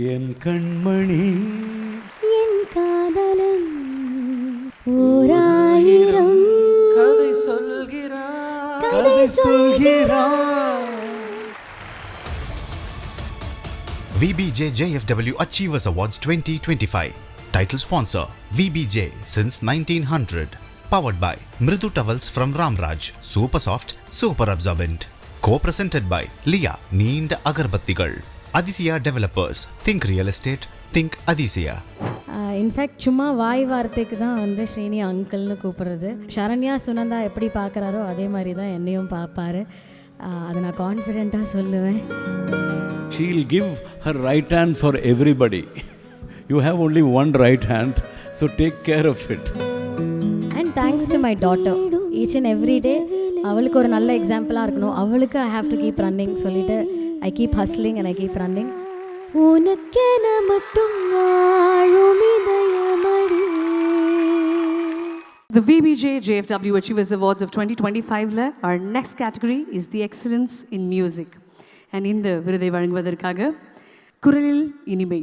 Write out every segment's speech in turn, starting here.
என் கண்மணி என் காதலன் ஓராயிரம் கதை சொல்கிறான் கதை சொல்கிறான். VBJ JFW Achievers Awards 2025. Title sponsor VBJ since 1900. Powered by Mridu Towels from Ramraj. Super soft, super absorbent. Co-presented by Lia Neemed Agarbattigal. Adisya Developers. Think real estate. Think Adisya. In fact சும்மா வாய் வார்த்தைக்கு தான் வந்து ஸ்ரீனி அங்கிள்னு கூப்பிட்றது. சரண்யா சுனந்தா எப்படி பார்க்குறாரோ அதே மாதிரி தான் என்னையும் பார்ப்பாரு. அதை நான் கான்ஃபிடெண்ட்டாக சொல்லுவேன். She'll give her right hand for everybody. You have only one right hand, so take care of it. And thanks to my daughter. Each and every day அவளுக்கு ஒரு நல்ல எக்ஸாம்பிளாக இருக்கணும். அவளுக்கு I have to keep running சொல்லிட்டு I keep hustling and I keep running. உனக்கென மட்டும் வாழும் இதயமடி. The VBJ JFW Achievers Awards of 2025 our next category is the excellence in music. And இந்த விருதை வழங்குவதற்காக குரலில் இனிமை,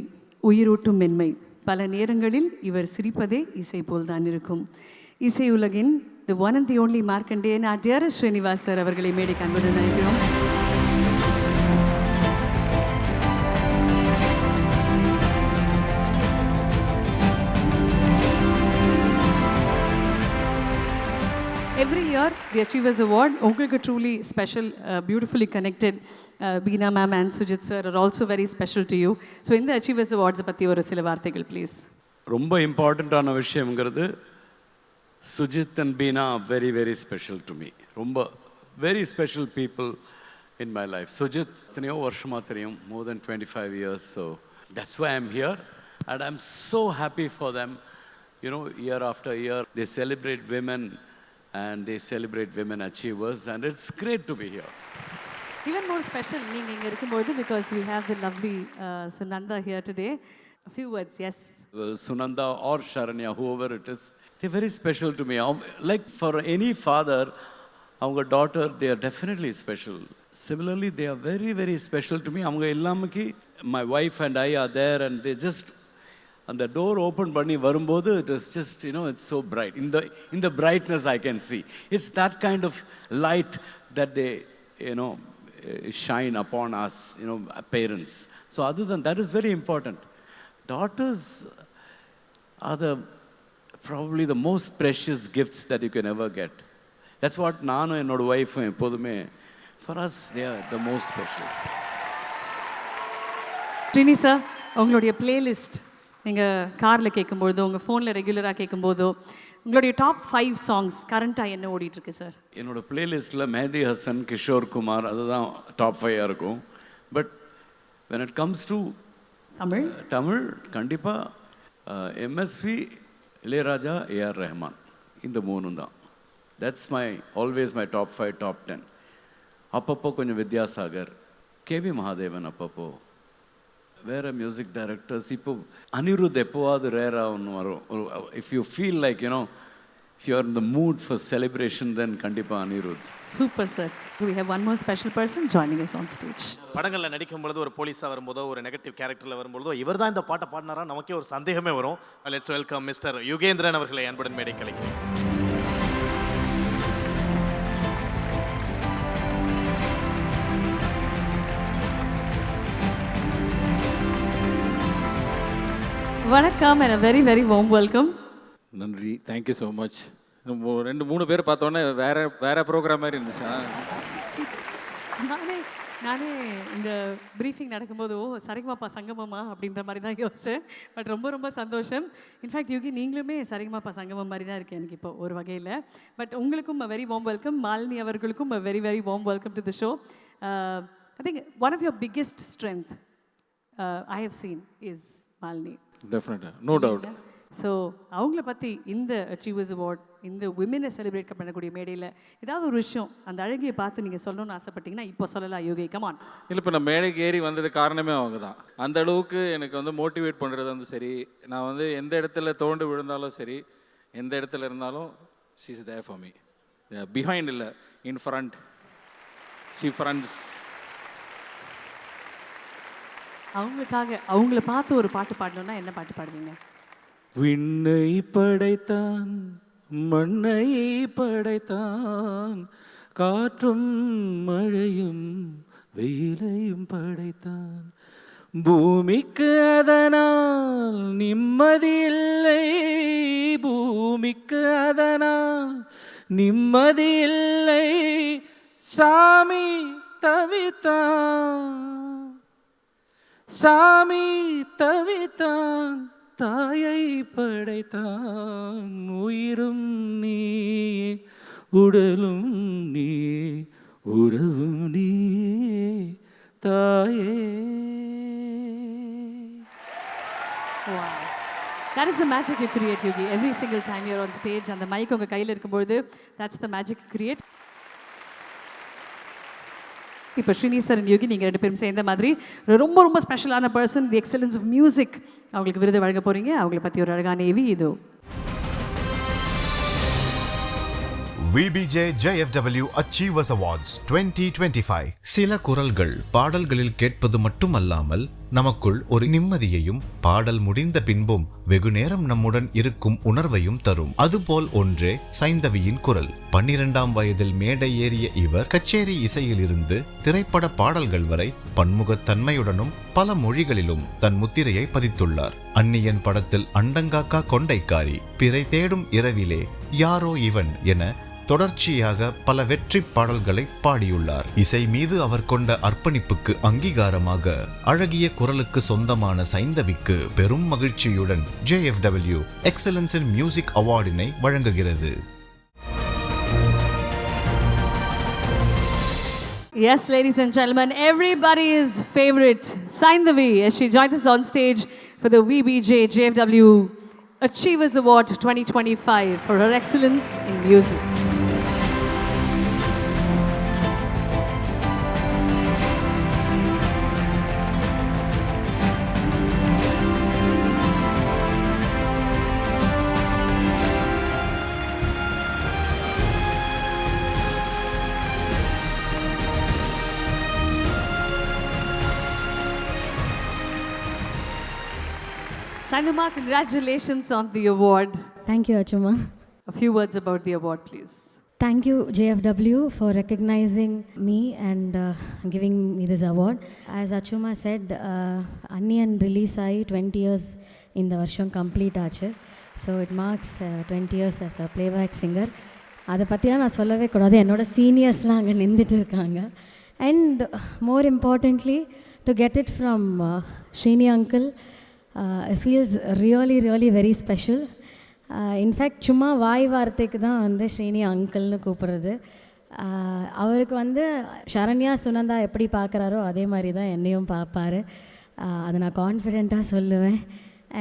உயிரூட்டும் மென்மை, பல நேரங்களில் இவர் சிரிப்பதே இசை போல்தான் இருக்கும். இசை உலகின் the one and the only Markandeyan R Srinivas sir அவர்களை மேடைக்கு அன்புடன் அழைக்கிறோம். Every year, the Achievers Award, உங்களுக்கு truly special, beautifully connected. Beena ma'am and Sujit sir are also very special to you. So, in the Achievers Awards, பற்றி ஒரு சில வார்த்தைகள் please. ரொம்ப இம்பார்ட்டண்ட்டான விஷயம்ங்கிறது Sujith and Beena very very special to me. ரொம்ப very special people in my life. Sujith எத்தனையோ வருஷமாக தெரியும், more than 25 years. So that's why I'm here and I'm so happy for them. You know, year after year they celebrate women and they celebrate women achievers and it's great to be here. Even more special நீங்க இங்க இருக்கும்போது because we have the lovely Sunanda here today. A few words, yes. Sunanda or Sharanya, whoever it is, they're very special to me. Like for any father, our daughter, they are definitely special. Similarly, they are very, very special to me. My wife and I are there and they just, and the door open பண்ணி வரும்போது it is just, you know, it's so bright. In the brightness I can see. It's that kind of light that they, you know, shine upon us, you know, parents. So other than that is very important. Daughters are probably the most precious gifts that you can ever get. That's what நானும் என்னோட வைஃபும் எப்போதுமே, for us they are the most special. Trini sir, உங்களுடைய playlist நீங்கள் காரில் கேட்கும்போதோ உங்கள் ஃபோனில் ரெகுலராக கேட்கும்போதோ உங்களுடைய டாப் 5 சாங்ஸ் கரண்ட்டாக என்ன ஓடிட்டுருக்கு சார்? என்னோட பிளேலிஸ்ட்டில் மெஹதி ஹசன், கிஷோர் குமார், அதுதான் டாப் 5 இருக்கும். But when it comes to Tamil கண்டிப்பாக எம்எஸ்வி, இளையராஜா, ஏஆர் ரஹ்மான், இந்த 3 தான். That's always my top 5, top 10. அப்பப்போ கொஞ்சம் வித்யாசாகர், கேவி மகாதேவன், அப்பப்போ வேறு மியூசிக் டைரக்டர்ஸ். இப்போ அனிருத் எப்போவாது ரேராக ஒன்று வரும். If you feel like, you know, if you are in the mood for celebration, then கண்டிப்பாக Anirudh. Super sir. we have one more special person joining us on stage. படங்களில் நடிக்கும் பொழுது ஒரு போலீஸாக வரும்போதோ ஒரு நெகட்டிவ் கேரக்டரில் வரும்போதோ இவர் தான் இந்த பாட்டை பாடினாரா நமக்கே ஒரு சந்தேகமே வரும். லெட்ஸ் வெல்கம் மிஸ்டர் யுகேந்திரன் அவர்களை அன்புடன் மேடை கலைக்கிறேன். வணக்கம் and a very very warm welcome. நன்றி, தேங்க்யூ ஸோ மச். 2-3 பேர் பார்த்தோன்னே வேற ப்ரோக்ராம் மாதிரி இருந்துச்சு. நானே இந்த ப்ரீஃபிங் நடக்கும்போது சரிகமாப்பா சங்கமமா அப்படின்ற மாதிரி தான் யோசிச்சேன். பட் ரொம்ப ரொம்ப சந்தோஷம். இன்ஃபேக்ட் யூகி நீங்களுமே சரிகமாப்பா சங்கமம் மாதிரி தான் இருக்குது எனக்கு இப்போ ஒரு வகையில். பட் உங்களுக்கும் a very warm welcome. Malini அவர்களுக்கும் a very very warm welcome to the show. I think one of your biggest strength I have seen is Malini. Definitely, no doubt. So அவங்கள பற்றி இந்த அச்சீவர்ஸ் அவார்ட், இந்த விமெனை celebrate பண்ணக்கூடிய மேடையில் ஏதாவது ஒரு விஷயம் அந்த அழகியை பார்த்து நீங்கள் சொல்லணும்னு ஆசைப்பட்டீங்கன்னா இப்போ சொல்லலாம் யோகி, கமான். இல்லை, இப்போ நான் மேடைக்கு ஏறி வந்தது காரணமே அவங்க தான். அந்த அளவுக்கு எனக்கு வந்து மோட்டிவேட் பண்ணுறது வந்து சரி, நான் வந்து எந்த இடத்துல தோண்டு விழுந்தாலும் சரி, எந்த இடத்துல இருந்தாலும் she is there for me. Behind இல்லை, இன் ஃப்ரண்ட். She friends. அவங்களுக்காக அவங்கள பார்த்து ஒரு பாட்டு பாடணும்னா என்ன பாட்டு பாடுவீங்க? விண்ணை படைத்தான் மண்ணை படைத்தான் காற்றும் மழையும் வெயிலையும் படைத்தான் பூமிக்கு அதனால் நிம்மதி இல்லை பூமிக்கு அதனால் நிம்மதி இல்லை சாமி தவித்தான் சாமி தவித்தான் தாயை படைத்தான் உயிரும் நீ உடலும் நீ உறவும் நீ தாயே. Wow. That is the magic you create, Yugi. Every single time you're on stage and the mic உங்க கையில் இருக்கும்போது that's the magic you create. இப்போ ஸ்ரீனி சார் அண்ட் யோகி நீங்கள் 2 பேரும் சேர்ந்த மாதிரி ரொம்ப ரொம்ப ஸ்பெஷலான person, the excellence of music, அவங்களுக்கு விருது வழங்க போகிறீங்க. அவங்கள பற்றி ஒரு அழகான ஏவி இதோ. VBJ JFW Achievers Awards 2025. சில குரல்கள் பாடல்களில் கேட்பது மட்டுமல்லாமல் நமக்குள் ஒரு நிம்மதியையும் பாடல் முடிந்த பின்பும் வெகுநேரம் நம்முடன் இருக்கும் உணர்வையும் தரும். அதுபோல் ஒன்றே சைந்தவியின் குரல். 12ஆம் வயதில் மேடை ஏறிய இவர் கச்சேரி இசையிலிருந்து திரைப்பட பாடல்கள் வரை பன்முகத்தன்மையுடனும் பல மொழிகளிலும் தன் முத்திரையை பதித்துள்ளார். அந்நியன் படத்தில் அண்டங்காக்கா கொண்டைக்காரி, பிறை தேடும் இரவிலே, யாரோ இவன் என தொடர்ச்சியாக பல வெற்றி பாடல்களை பாடியுள்ளார். இசை மீது அவர் கொண்ட அர்ப்பணிப்புக்கு அங்கீகாரமாக அழகிய குரலுக்கு சொந்தமான சைந்தவிக்கு பெரும் மகிழ்ச்சியுடன் JFW எக்ஸலன்ஸ் இன் மியூசிக் அவார்டினை வழங்குகிறது. Yes, ladies and gentlemen, everybody's favorite Saindhavi as she joins us on stage for the VBJ JFW Achievers Award 2025 for her excellence in music. Saindhama, congratulations on the award. Thank you, Achuma. A few words about the award, please. Thank you, JFW, for recognizing me and giving me this award. As Achuma said, Anniyan release ஆகி 20 years இந்த வருஷம் complete ஆச்சு. So it marks 20 years as a playback singer. அதை பற்றிலாம் நான் சொல்லவே கூடாது, என்னோட சீனியர்ஸ்லாம் அங்கே நின்றுட்டு இருக்காங்க. And more importantly to get it from Srini uncle, it feels really very special. In fact சும்மா வாய் வார்த்தைக்கு தான் வந்து ஸ்ரீனி அங்கிள்னு கூப்பிட்றது. அவருக்கு வந்து சரண்யா சுனந்தா எப்படி பார்க்குறாரோ அதே மாதிரி தான் என்னையும் பார்ப்பார். அதை நான் கான்ஃபிடெண்ட்டாக சொல்லுவேன்.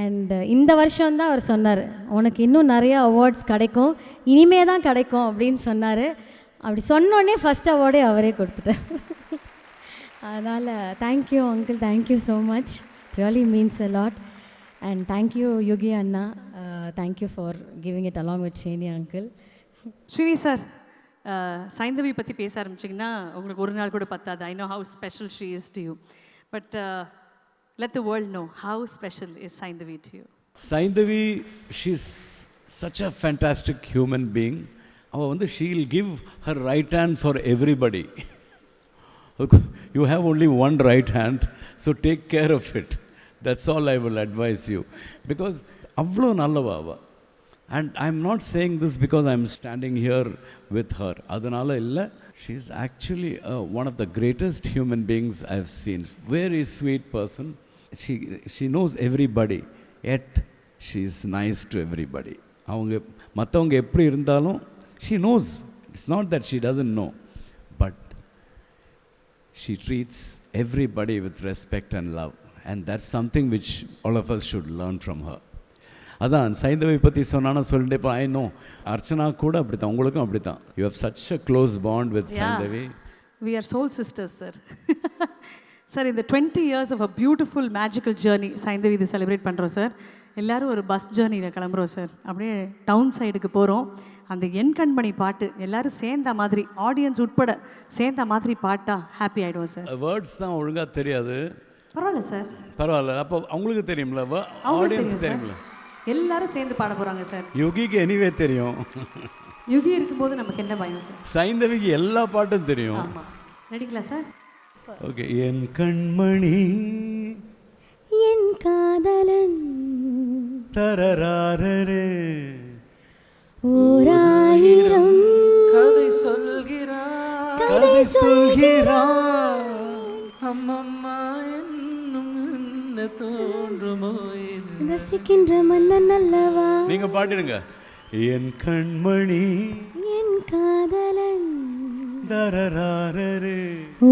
அண்ட் இந்த வருஷம்தான் அவர் சொன்னார், உனக்கு இன்னும் நிறையா அவார்ட்ஸ் கிடைக்கும், இனிமே தான் கிடைக்கும் அப்படின்னு சொன்னார். அப்படி சொன்னோடனே ஃபஸ்ட் அவார்டே அவரே கொடுத்துட்டேன். அதனால் thank you uncle, thank you so much, really means a lot. And thank you, Yogi Anna. Thank you for giving it along with Sheni uncle. Shrini sir, Saindhavi பற்றி பேச ஆரம்பிச்சிங்கன்னா உங்களுக்கு ஒரு நாள் கூட பத்தாது. I know how special she is to you. But let the world know, how special is Saindhavi to you? Saindhavi, she's such a fantastic human being. அவள் வந்து she'll give her right hand for everybody. You have only one right hand, so take care of it. That's all I will advise you. Because avlo nallava ava. And I'm not saying this because I'm standing here with her. Adanala illa. She's actually one of the greatest human beings I've seen. Very sweet person. She knows everybody. Yet she's nice to everybody. Avanga mattavanga eppadi irundhalum she knows. It's not that she doesn't know. But she treats everybody with respect and love. And that's something which all of us should learn from her. அதான் சைந்தவி பற்றி சொன்னானா சொல்லிட்டு இப்போ I know Archana கூட அப்படி தான், உங்களுக்கும் அப்படி தான். You have such a close bond with Saindhavi. We are soul sisters sir. Sir இந்த 20 years of a beautiful magical journey Saindhavi இது செலிப்ரேட் பண்ணுறோம் சார். எல்லோரும் ஒரு பஸ் ஜேர்னியில் கிளம்புறோம் சார். அப்படியே டவுன் சைடுக்கு போகிறோம். அந்த என் கண்மணி பாட்டு எல்லோரும் சேர்ந்த மாதிரி, ஆடியன்ஸ் உட்பட சேர்ந்த மாதிரி பாட்டாக ஹாப்பி ஆகிடுவோம் சார். வேர்ட்ஸ் தான் ஒழுங்காக தெரியாது. பரவாயில்ல சார், பரவாயில்ல, அப்போ அவங்களுக்கு தெரியும்ல, ஆடியன்ஸ் தெரியும்ல. எல்லாரும் சேர்ந்து பாட போகிறாங்க சார். யுகிக்கு எனிவே தெரியும். யுகி இருக்கும்போது நமக்கு என்ன பயம் சார்? சைந்தவிக்கு எல்லா பாட்டும் தெரியும். ஆமாம், ரெடிங்களா சார்? ஓகே. என் கண்மணி என் காதலன் தரராரரே ஓராயிரம் கதை சொல்கிறார் கதை சொல்கிறார் அம்மம்மா என்னும் என்ன தோன்றுமோ இது. ரசிக்கின்ற மன்னன் அல்லவா நீங்க பாடிடுங்க. என் கண்மணி என் காதலன் தரராரரே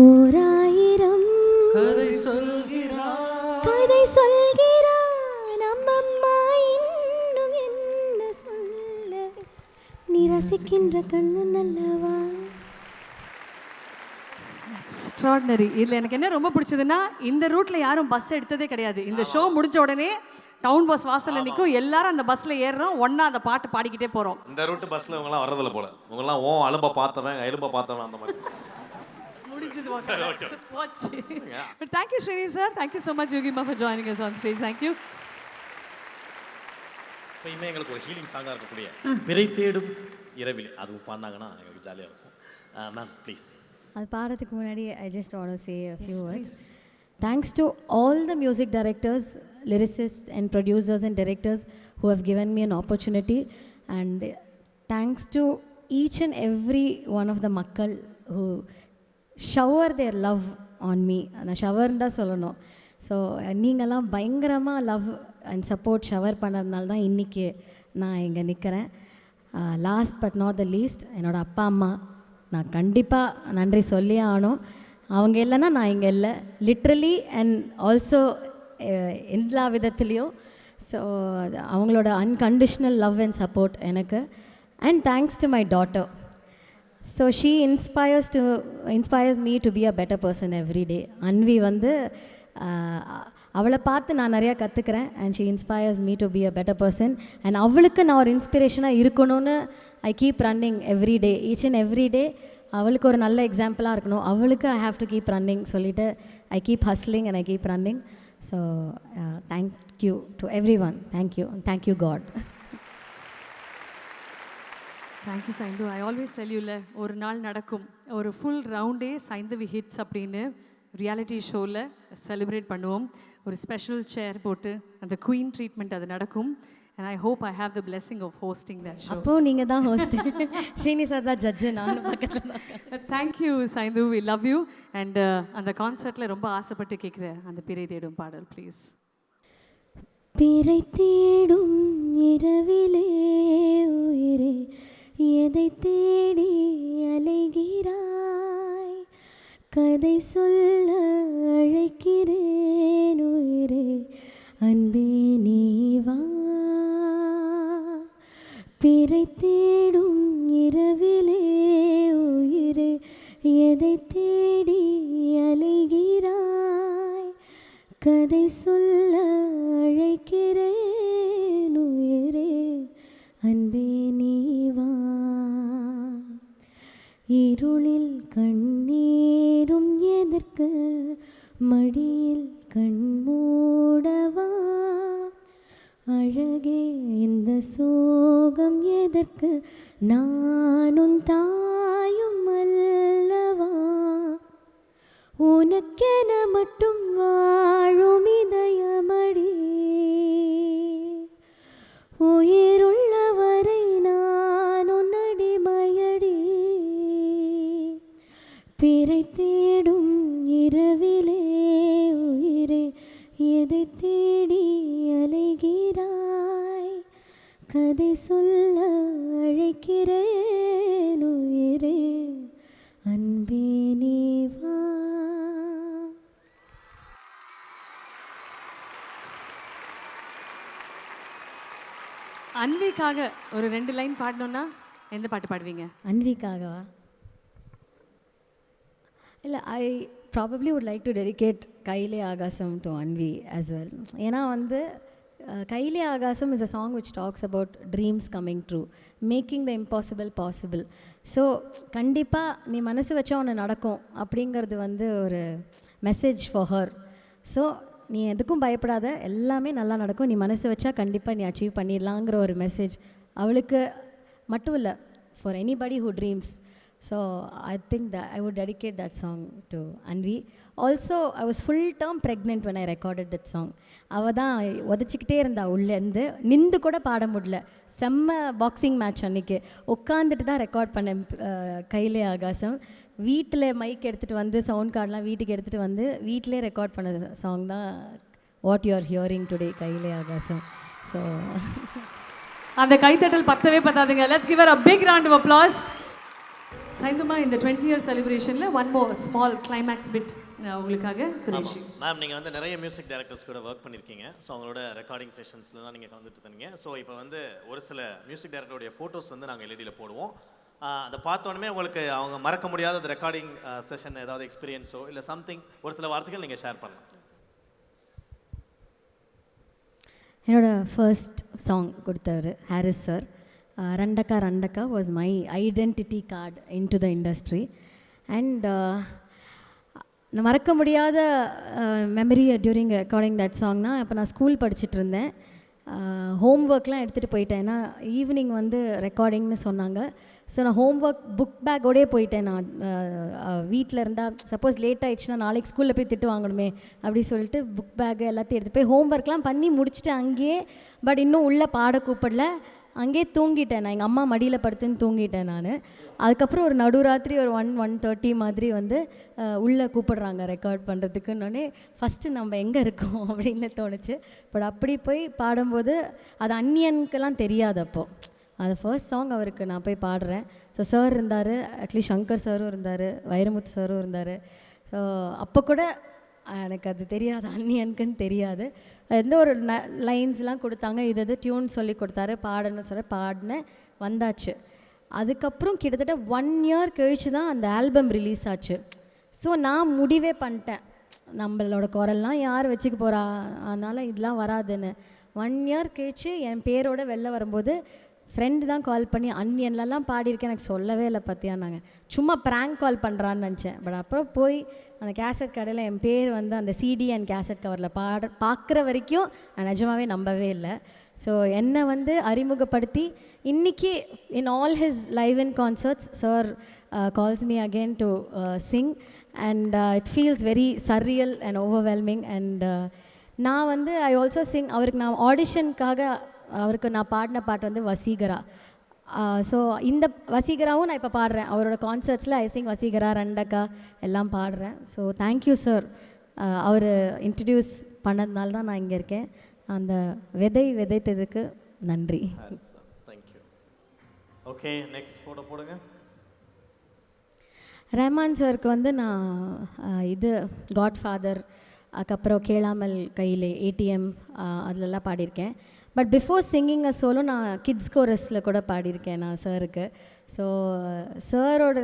ஓராயிரம் கதை சொல்கிறார் கதை சொல்கிறான் அம்மம்மா இன்னும் என்ன சொல்ல நீ ரசிக்கின்ற கண்ணன் அல்லவா. எக்ஸ்ட்ராடினரி. இதில் எனக்கு என்ன ரொம்ப பிடிச்சதுன்னா, இந்த ரூட்டில் யாரும் பஸ் எடுத்ததே கிடையாது. இந்த ஷோ முடிஞ்ச உடனே டவுன் பஸ் வாசலில் நிற்கும், எல்லாரும் அந்த பஸ்ஸில் ஏறுறோம், ஒன்றா அந்த பாட்டு பாடிக்கிட்டே போகிறோம். இந்த ரூட்டு பஸ்ஸில் இவங்கெல்லாம் வர்றதில்ல போல. இவங்கெல்லாம் அலும்ப பார்த்தவன் எலும்ப பார்த்தவன் அந்த மாதிரி. முடிஞ்சது போச்சு. Thank you Srini sir, thank you so much யோகிமா for joining us on stage. Thank you. எப்பயுமே எங்களுக்கு ஒரு ஹீலிங் சாங்காக இருக்கக்கூடிய பிறை தேடும் இரவில் அதுவும் பாடினாங்கன்னா எங்களுக்கு ஜாலியாக இருக்கும். Ma'am please. அது பாடுறதுக்கு முன்னாடி I just want to say a few words. Thanks to all the music directors, lyricists and producers and directors who have given me an opportunity, and thanks to each and every one of the makkal who shower their love on me. நான் ஷவர்னு தான் சொல்லணும். So நீங்கள்லாம் பயங்கரமாக love and support shower பண்ணதுனால தான் இன்றைக்கி நான் இங்கே நிற்கிறேன். Last but not the least, என்னோடய அப்பா அம்மா நான் கண்டிப்பாக நன்றி சொல்லியே ஆகணும். அவங்க இல்லைன்னா நான் இங்கே இல்லை, லிட்ரலி அண்ட் ஆல்சோ எல்லா விதத்துலேயும். ஸோ அவங்களோட அன்கண்டிஷ்னல் லவ் அண்ட் சப்போர்ட் எனக்கு. And thanks to my daughter. So she inspires me to be a better person every day. Anvi வந்து அவளை பார்த்து நான் நிறையா கற்றுக்கிறேன். And she inspires me to be a better person. And அவளுக்கு நான் ஒரு இன்ஸ்பிரேஷனாக இருக்கணும்னு I keep running every day, each and every day. அவளுக்கு ஒரு நல்ல எக்ஸாம்பிளாக இருக்கணும், அவளுக்கு I have to keep running சொல்லிவிட்டு I keep hustling and I keep running. So thank you to everyone. Thank you God. Thank you Sainthu. I always tell யூல, ஒரு நாள் நடக்கும், ஒரு ஃபுல் ரவுண்டே சைந்தவி ஹிட்ஸ் அப்படின்னு ரியாலிட்டி ஷோவில் செலிப்ரேட் பண்ணுவோம். ஒரு ஸ்பெஷல் சேர் போட்டு அந்த குயின் ட்ரீட்மெண்ட் அது நடக்கும். And I hope I have the blessing of hosting that show. அப்போ நீங்கள் தான் ஹோஸ்ட், ஸ்ரீனி சார் தான் ஜட்ஜு, நானும் பக்கத்தில் தான். Thank you Sainthu, we love you. And அந்த கான்சர்ட்டில் ரொம்ப ஆசைப்பட்டு கேட்குற அந்த பிறை தேடும் பாடல் ப்ளீஸ். பிறை தேடும் இரவிலே உயிரே எதை தேடி அலைகிறாய், கதை சொல்ல அழைக்கிறேன் உயிரே அன்பே நீ வா. பிறை தேடும் இரவிலே உயிரே எதை தேடி அலைகிறாய், கதை சொல்ல அழைக்கிறேன் உயிரே அன்பே நீ வா. இருளில் கண்ணீரும் எதற்கு, மடியில் கண்மூடவா, அழகே இந்த சோகம் எதற்கு, நானும் தாயும் அல்லவா. உனக்கென மட்டும் வாழும் இதயமடி, உயிருள்ளவரை நானும் அடிமையடி. பிறை தேடும் இரவிலே உயிரே எதை தேடி அலைகிறாய், கதை சொல்ல அழைக்கிறேன் உயிரே அன்பே நீ வா. அன்விக்காக ஒரு 2 லைன் பாடணும்னா எந்த பாட்டு பாடுவீங்க? அன்விக்காகவா? இல்லை, I probably would like to dedicate Kaiyile Aagasam to Anvi as well. ஏன்னா வந்து கையிலே ஆகாசம் is a song which talks about dreams coming true, making the impossible possible. So கண்டிப்பாக நீ மனசு வச்சா ஒன்று நடக்கும் அப்படிங்கிறது வந்து ஒரு மெசேஜ் ஃபார் ஹர். ஸோ நீ எதுக்கும் பயப்படாத, எல்லாமே நல்லா நடக்கும், நீ மனசு வச்சா கண்டிப்பாக நீ அச்சீவ் பண்ணிடலாங்கிற ஒரு மெசேஜ் அவளுக்கு மட்டும் இல்லை, for anybody who dreams. So I think that I would dedicate that song to Anvi. Also, I was full term pregnant when I recorded that song. அவள் தான் உதச்சிக்கிட்டே இருந்தா உள்ளேருந்து, நின்று கூட பாட முடியல. செம்ம பாக்ஸிங் மேட்ச் அன்றைக்கி உட்காந்துட்டு தான் ரெக்கார்ட் பண்ணேன் கையிலே ஆகாசம். வீட்டில் மைக் எடுத்துகிட்டு வந்து சவுண்ட் கார்டெலாம் வீட்டுக்கு எடுத்துகிட்டு வந்து வீட்டிலே ரெக்கார்ட் பண்ண சாங் தான் what you are hearing today, Kaiyile Aagasam. So அந்த கைத்தட்டல் பத்தவே பத்தாதுங்க. Let's give her a big round of applause. சைந்துமா, இந்த 20-year செலிப்ரேஷனில் one more small climax bit உங்களுக்காக குரேஷி. மேம், நீங்கள் வந்து நிறைய மியூசிக் டைரக்டர்ஸ் கூட ஒர்க் பண்ணியிருக்கீங்க. ஸோ அவங்களோட ரெக்கார்டிங் செஷன்ஸ்லாம் நீங்கள் கலந்துட்டு இருந்தீங்க. ஸோ இப்போ வந்து ஒரு சில மியூசிக் டைரக்டருடைய ஃபோட்டோஸ் வந்து நாங்கள் எல்இடியில் போடுவோம். அதை பார்த்தோன்னே உங்களுக்கு அவங்க மறக்க முடியாத அந்த ரெக்கார்டிங் செஷன் ஏதாவது எக்ஸ்பீரியன்ஸோ இல்லை சம்திங் ஒரு சில வார்த்தைகள் நீங்கள் ஷேர் பண்ணலாம். என்னோடய ஃபர்ஸ்ட் சாங் கொடுத்தவர் Harris sir. Randakka Randakka was my identity card into the industry. And மறக்க முடியாத மெமரி டியூரிங் ரெக்கார்டிங் தட் சாங்னா, இப்போ நான் ஸ்கூல் படிச்சுட்டு இருந்தேன். ஹோம் ஒர்க்லாம் எடுத்துகிட்டு போயிட்டேன். ஏன்னா ஈவினிங் வந்து ரெக்கார்டிங்னு சொன்னாங்க. ஸோ நான் ஹோம் ஒர்க் புக் பேக்கோடே போயிட்டேன். நான் வீட்டில் இருந்தால் சப்போஸ் லேட் ஆகிடுச்சுன்னா நாளைக்கு ஸ்கூலில் போய் திட்டு வாங்கணுமே அப்படி சொல்லிட்டு புக் பேக்கு எல்லாத்தையும் எடுத்துகிட்டு போய் ஹோம் ஒர்க்லாம் பண்ணி முடிச்சுட்டு அங்கேயே, பட் இன்னும் உள்ளே பாட கூப்பிடல, அங்கேயே தூங்கிட்டேன். நான் எங்கள் அம்மா மடியில் படுத்துன்னு தூங்கிட்டேன் நான். அதுக்கப்புறம் ஒரு நடுராத்திரி ஒரு 1:30 மாதிரி வந்து உள்ளே கூப்பிடுறாங்க ரெக்கார்ட் பண்ணுறதுக்குன்னொடனே ஃபஸ்ட்டு நம்ம எங்கே இருக்கோம் அப்படின்னு தோணுச்சு. பட் அப்படி போய் பாடும்போது அது அந்நியனுக்கெல்லாம் தெரியாது. அப்போது அது ஃபர்ஸ்ட் சாங் அவருக்கு நான் போய் பாடுறேன். ஸோ சார் இருந்தார், ஆக்சுவலி சங்கர் சாரும் இருந்தார், வைரமுத்து சாரும் இருந்தார். ஸோ அப்போ கூட எனக்கு அது தெரியாது, அந்நியனுக்குன்னு தெரியாது. எந்த ஒரு லைன்ஸ்லாம் கொடுத்தாங்க, இது டியூன் சொல்லி கொடுத்தாரு, பாடணும்னு சொல்லி பாடினேன், வந்தாச்சு. அதுக்கப்புறம் கிட்டத்தட்ட 1 year கழிச்சு தான் அந்த ஆல்பம் ரிலீஸ் ஆச்சு. ஸோ நான் முடிவே பண்ணிட்டேன், நம்மளோட குரல்லாம் யார் வச்சுக்க போகிறா, அதனால் இதெல்லாம் வராதுன்னு. 1 year கழிச்சு என் பேரோட வெளில வரும்போது ஃப்ரெண்டு தான் கால் பண்ணி, அந்நியன்லலாம் பாடியிருக்கேன், எனக்கு சொல்லவே இல்லை பார்த்தியா, நாங்கள் சும்மா ப்ராங்க் கால் பண்ணுறான்னு நினச்சேன். பட் அப்புறம் போய் அந்த கேசட் கடையில் என் பேர் வந்து அந்த சிடி அண்ட் கேசட் கவரில் பார்க்குற வரைக்கும் நான் நிஜமாகவே நம்பவே இல்லை. ஸோ என்னை வந்து அறிமுகப்படுத்தி இன்றைக்கி in all his live in concerts sir calls me again to Singh and it feels very surreal and overwhelming. And நான் வந்து ஐ ஆல்சோ சிங். அவருக்கு நான் ஆடிஷனுக்காக அவருக்கு நான் பாடின பாட்டு வந்து வசீகரா. ஸோ இந்த வசீகராவும் நான் இப்போ பாடுறேன் அவரோட கான்சர்ட்ஸில். ஐ சிங் வசீகரா, ரண்டக்கா எல்லாம் பாடுறேன். ஸோ தேங்க்யூ சார், அவர் இன்ட்ரடியூஸ் பண்ணதுனால தான் நான் இங்கே இருக்கேன். அந்த விதைத்ததுக்கு நன்றி. தேங்க்யூ. ஓகே, நெக்ஸ்ட் ஃபோட்டோ போடுங்க. ரஹ்மான் சாருக்கு வந்து நான் இது காட்ஃபாதர், அதுக்கப்புறம் கேளாமல் கையிலே, ஏடிஎம் அதிலெல்லாம் பாடியிருக்கேன். But before singing a solo நான் கிட்ஸ் கோரஸில் கூட பாடியிருக்கேன் நான் சாருக்கு. ஸோ சாரோட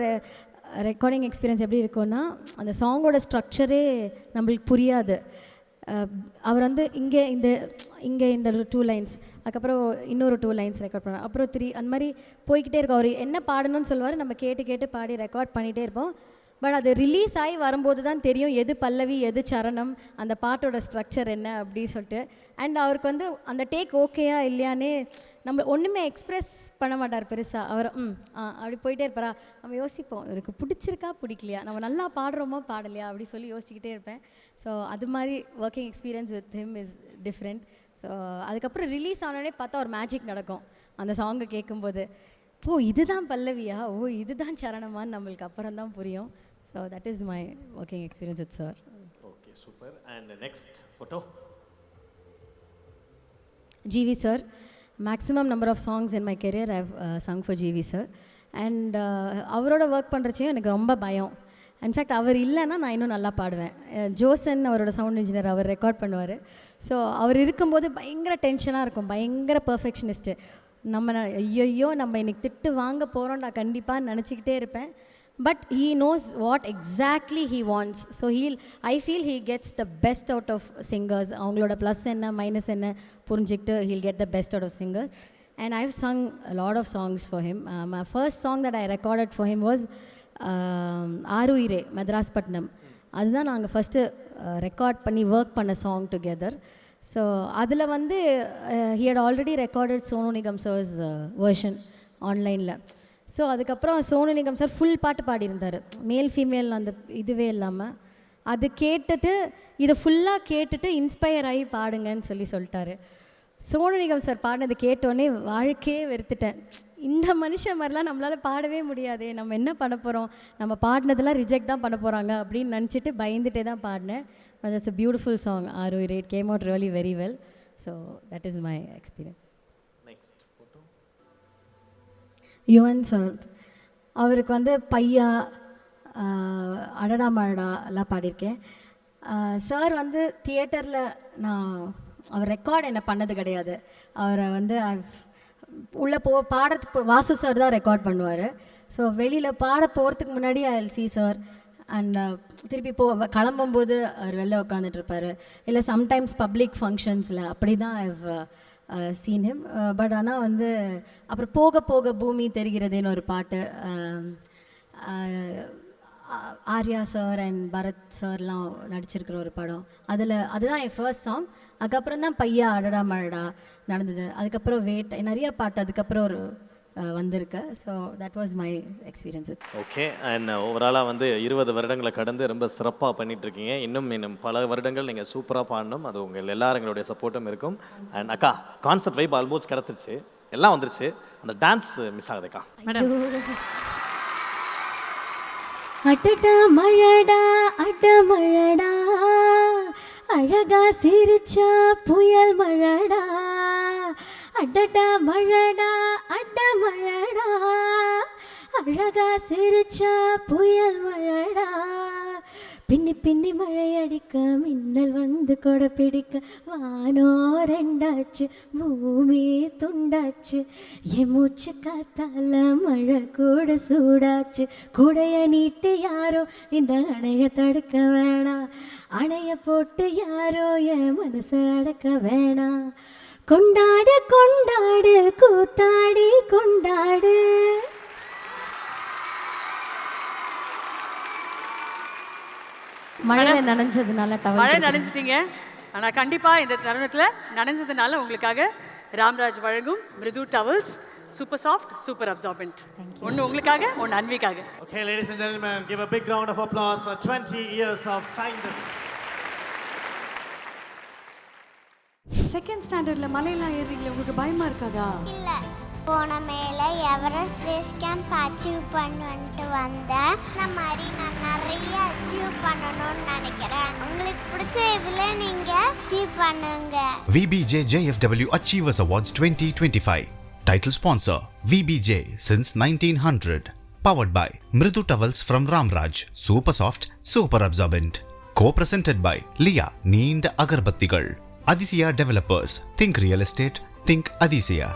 ரெக்கார்டிங் எக்ஸ்பீரியன்ஸ் எப்படி இருக்கும்னா, அந்த சாங்கோட ஸ்ட்ரக்சரே நம்மளுக்கு புரியாது. அவர் வந்து இங்கே இந்த 2 lines, அதுக்கப்புறம் இன்னொரு 2 lines ரெக்கார்ட் பண்ணுவார், அப்புறம் 3, அந்த மாதிரி போய்கிட்டே இருக்கும். அவர் என்ன பாடணும்னு சொல்லுவார், நம்ம கேட்டு பாடி ரெக்கார்ட் பண்ணிகிட்டே இருப்போம். பட் அது ரிலீஸ் ஆகி வரும்போது தான் தெரியும் எது பல்லவி எது சரணம், அந்த பாட்டோட ஸ்ட்ரக்சர் என்ன அப்படி சொல்லிட்டு. அண்ட் அவருக்கு வந்து அந்த டேக் ஓகேயா இல்லையானே நம்ம ஒன்றுமே எக்ஸ்ப்ரெஸ் பண்ண மாட்டார் பெருசாக. அவர் அப்படி போயிட்டே இருப்பாரா, நம்ம யோசிப்போம் இவருக்கு பிடிச்சிருக்கா பிடிக்கலையா, நம்ம நல்லா பாடுறோமா பாடலையா அப்படி சொல்லி யோசிக்கிட்டே இருப்பேன். ஸோ அது மாதிரி working experience with him is different. So அதுக்கப்புறம் ரிலீஸ் ஆனோடனே பார்த்தா ஒரு மேஜிக் நடக்கும் அந்த சாங்கை கேட்கும்போது. இதுதான் பல்லவியா, இதுதான் சரணமான்னு நம்மளுக்கு அப்புறம் தான் புரியும். So that is my working experience with sir. Okay, super. And the next photo. GV sir. Maximum number of songs in my career I've sung for GV sir. And அவரோட ஒர்க் பண்ணுறச்சே எனக்கு ரொம்ப பயம். இன்ஃபேக்ட் அவர் இல்லைன்னா நான் இன்னும் நல்லா பாடுவேன். ஜோசன் அவரோட சவுண்ட் இன்ஜினியர், அவர் ரெக்கார்ட் பண்ணுவார். ஸோ அவர் இருக்கும்போது பயங்கர டென்ஷனாக இருக்கும், பயங்கர பர்ஃபெக்ஷனிஸ்ட்டு. ஐயோ நம்ம இன்னைக்கு திட்டு வாங்க போகிறோம் நான் கண்டிப்பாக நினச்சிக்கிட்டே இருப்பேன். But he knows what exactly he wants. So I feel he gets the best out of singers. அவங்களோட ப்ளஸ் என்ன மைனஸ் என்ன புரிஞ்சுக்கிட்டு he'll get the best out of singers. And I've sung a lot of songs for him. My first song that I recorded for him was Aaru Ire, Madras Patnam. அதுதான் நாங்கள் first record பண்ணி work பண்ண song together. So அதில் வந்து he had already recorded Sonu Nigam sir's version ஆன்லைனில். So அதுக்கப்புறம் Sonu Nigam sir full பாட்டு பாடியிருந்தார், male female அந்த இதுவே இல்லாமல். அது கேட்டுட்டு இதை ஃபுல்லாக கேட்டுட்டு இன்ஸ்பயர் ஆகி பாடுங்கன்னு சொல்லிட்டாரு. சோனு நிகம் சார் பாடினது கேட்டோடனே வாழ்க்கையே வெறுத்துட்டேன். இந்த மனுஷன் மாதிரிலாம் நம்மளால் பாடவே முடியாதே, நம்ம என்ன பண்ண போகிறோம், நம்ம பாடினதெல்லாம் ரிஜெக்ட் தான் பண்ண போகிறாங்க அப்படின்னு நினச்சிட்டு பயந்துட்டே தான் பாடினேன். But it's a beautiful song. Aruire, it came out really very well. So that is my experience. Next photo Yuvan sir, அவருக்கு வந்து பையா அடடா மழடா எல்லாம் பாடியிருக்கேன். சார் வந்து தியேட்டரில் நான் அவர் ரெக்கார்ட் என்ன பண்ணது கிடையாது. அவரை வந்து உள்ளே பாடுறதுக்கு வாசு சார் தான் ரெக்கார்ட் பண்ணுவார். ஸோ வெளியில் பாட போகிறதுக்கு முன்னாடி I will see sir. And திருப்பி கிளம்பும்போது அவர் வெளில உட்காந்துட்ருப்பார். இல்லை சம்டைம்ஸ் பப்ளிக் ஃபங்க்ஷன்ஸில் அப்படி தான் ஐவ் சீன் ஹிம். பட் ஆனால் வந்து அப்புறம் போக போக பூமி தெரிகிறதுன்னு ஒரு பாட்டு, ஆர்யா சார் அண்ட் பரத் சார்லாம் நடிச்சிருக்கிற ஒரு படம். அதுதான் என் ஃபர்ஸ்ட் சாங். அதுக்கப்புறம் தான் பையா அடடா மழடா நடந்தது. அதுக்கப்புறம் நிறைய பாட்டு அதுக்கப்புறம் ஒரு வந்திருக்கு. So that was my experience. Okay. And ஓவராலாக வந்து 20 வருடங்களை கடந்து ரொம்ப சிறப்பாக பண்ணிகிட்ருக்கீங்க. இன்னும் பல வருடங்கள் நீங்கள் சூப்பராக பாடணும். அது உங்கள் எல்லாருங்களுடைய சப்போர்ட்டும் இருக்கும். அண்ட் அக்கா, கான்செப்ட் வைப் ஆல்மோஸ்ட் கிடச்சிருச்சு, எல்லாம் வந்துருச்சு. அந்த டான்ஸ் மிஸ் ஆகுதுக்கா. மேடம் அடடா மழடா அட மழடா அழகா சிரிச்சா புயல் மழடா, அடடா மழடா அட மழடா அழகா சிரிச்சா புயல் மழடா, பின்னி பின்னி மழை அடிக்க மின்னல் வந்து கொடை பிடிக்க வானோ ரெண்டாச்சு பூமி துண்டாச்சு, என் மூச்சு காத்தால மழை கூட சூடாச்சு, கூடைய நீட்டு யாரோ இந்த அணைய தடுக்க வேணாம், அணைய போட்டு யாரோ என் மனசை அடக்க வேணாம், கொண்டாடு கொண்டாடு கூத்தாடி கொண்டாடு. மழையில் நனைஞ்சதுனால மழை நனைஞ்சிட்டீங்க. ஆனால் கண்டிப்பாக இந்த தருணத்தில் நனைஞ்சதுனால உங்களுக்காக ராம்ராஜ் வழங்கும் Miruthu towels, super soft super absorbent. ஒன்று உங்களுக்காக, ஒன்று அன்விக்காக. Okay, ladies and gentlemen, give a big round of applause for 20 years of Saindam. Second ஸ்டாண்டர்டில் மலையெல்லாம் ஏறுறீங்களே, உங்களுக்கு பயமா இருக்காதா? இல்லை, போன மேலே எவரெஸ்ட் பேஸ் கேம்ப் அச்சீவ் பண்ணிட்டு வந்தேன். இந்த மாதிரி நான் நிறைய அச்சீவ் பண்ணணும்னு நினைக்கிறேன். உங்களுக்கு பிடிச்ச இதில் நீங்கள் அச்சீவ் பண்ணுங்க. VBJ JFW Achievers Awards 2025. Title sponsor VBJ since 1900. Powered by Mridu Towels from Ramraj, super soft, super absorbent. Co-presented by Lia Neend Agarbattigal. Adisya Developers. Think real estate, think Adisya.